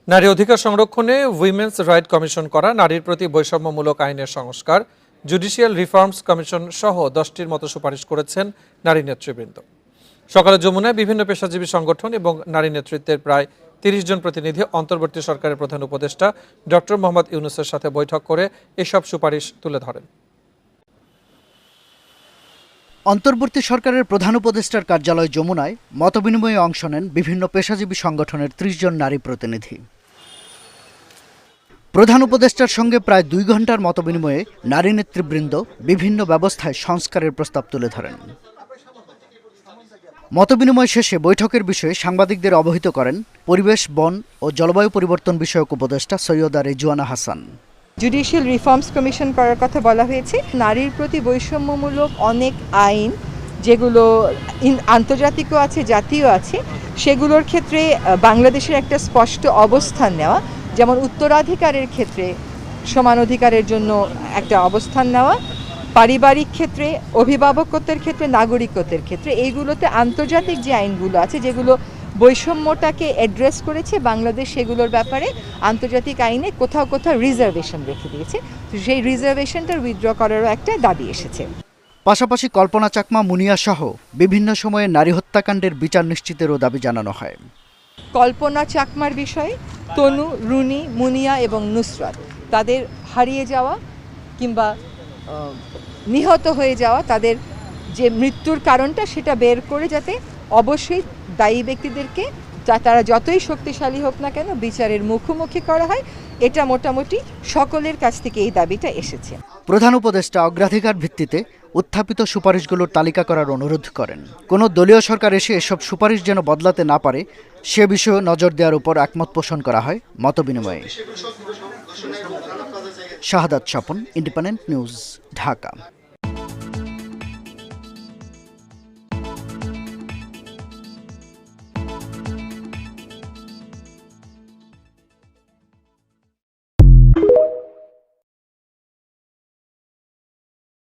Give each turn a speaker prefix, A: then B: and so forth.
A: নারী অধিকার সংরক্ষণে উইমেন্স রাইট কমিশন করা, নারীর প্রতি বৈষম্যমূলক আইনের সংস্কার, জুডিশিয়াল রিফর্মস কমিশন সহ 10টির মতো সুপারিশ করেছেন নারী নেতৃবৃন্দ। সকালে যমুনায় বিভিন্ন পেশাজীবী সংগঠন এবং নারী নেতৃত্বের প্রায় 30 জন প্রতিনিধি অন্তর্বর্তী সরকারের প্রধান উপদেষ্টা ডক্টর মোহাম্মদ ইউনূসের সাথে বৈঠক করে এসব সুপারিশ তুলে ধরেন।
B: অন্তর্বর্তী সরকারের প্রধান উপদেষ্টার কার্যালয় যমুনায় মতবিনিময়ে অংশ নেন বিভিন্ন পেশাজীবী সংগঠনের 30 জন নারী প্রতিনিধি। প্রধান উপদেষ্টার সঙ্গে প্রায় 2 ঘন্টার মতবিনিময়ে নারী নেতৃবৃন্দ বিভিন্ন ব্যবস্থায় সংস্কারের প্রস্তাব তুলে ধরেন। মতবিনিময় শেষে বৈঠকের বিষয়ে সাংবাদিকদের অবহিত করেন পরিবেশ, বন ও জলবায়ু পরিবর্তন বিষয়ক উপদেষ্টা Syeda Rezwana Hasan.
C: Judicial reforms commission করার কথা বলা হয়েছে। নারীর প্রতি বৈষম্যমূলক অনেক আইন যেগুলো আন্তর্জাতিকও আছে, জাতীয় আছে, সেগুলোর ক্ষেত্রে বাংলাদেশের একটা স্পষ্ট অবস্থান নেওয়া, যেমন উত্তরাধিকারের ক্ষেত্রে সমান অধিকারের জন্য একটা অবস্থান নেওয়া, পারিবারিক ক্ষেত্রে, অভিভাবকত্বের ক্ষেত্রে, নাগরিকত্বের ক্ষেত্রে, এইগুলোতে আন্তর্জাতিক যে আইনগুলো আছে যেগুলো বৈষম্যটাকে অ্যাড্রেস করেছে, বাংলাদেশ সেগুলোর ব্যাপারে আন্তর্জাতিক আইনে কোথাও কোথাও রিজার্ভেশন রেখে দিয়েছে। তো সেই রিজার্ভেশনটার উইথড্র করারও একটা দাবি এসেছে।
B: পাশাপাশি কল্পনা চাকমা, মুনিয়া সহ বিভিন্ন সময়ে নারী হত্যাকাণ্ডের বিচার নিশ্চিতেরও দাবি জানানো হয়।
C: কল্পনা চাকমার বিষয়ে তনু, রুনি, মুনিয়া এবং নুসরাত তাদের হারিয়ে যাওয়া কিংবা নিহত হয়ে যাওয়া, তাদের যে মৃত্যুর কারণটা সেটা বের করে যাতে অবশ্যই দায়ী ব্যক্তিদেরকে তারা যতই শক্তিশালী হোক না কেন বিচারের মুখোমুখি করা হয়, এটা মোটামুটি সকলের কাছ থেকে এই দাবিটা এসেছে।
B: প্রধান উপদেষ্টা অগ্রাধিকার ভিত্তিতে উত্থাপিত সুপারিশগুলোর তালিকা করার অনুরোধ করেন। কোনো দলীয় সরকার এসে এসব সুপারিশ যেন বদলাতে না পারে সে বিষয়ে নজর দেওয়ার উপর একমত পোষণ করা হয় মতবিনিময়ে। শাহাদাত স্বপন, ইন্ডিপেন্ডেন্ট নিউজ, ঢাকা।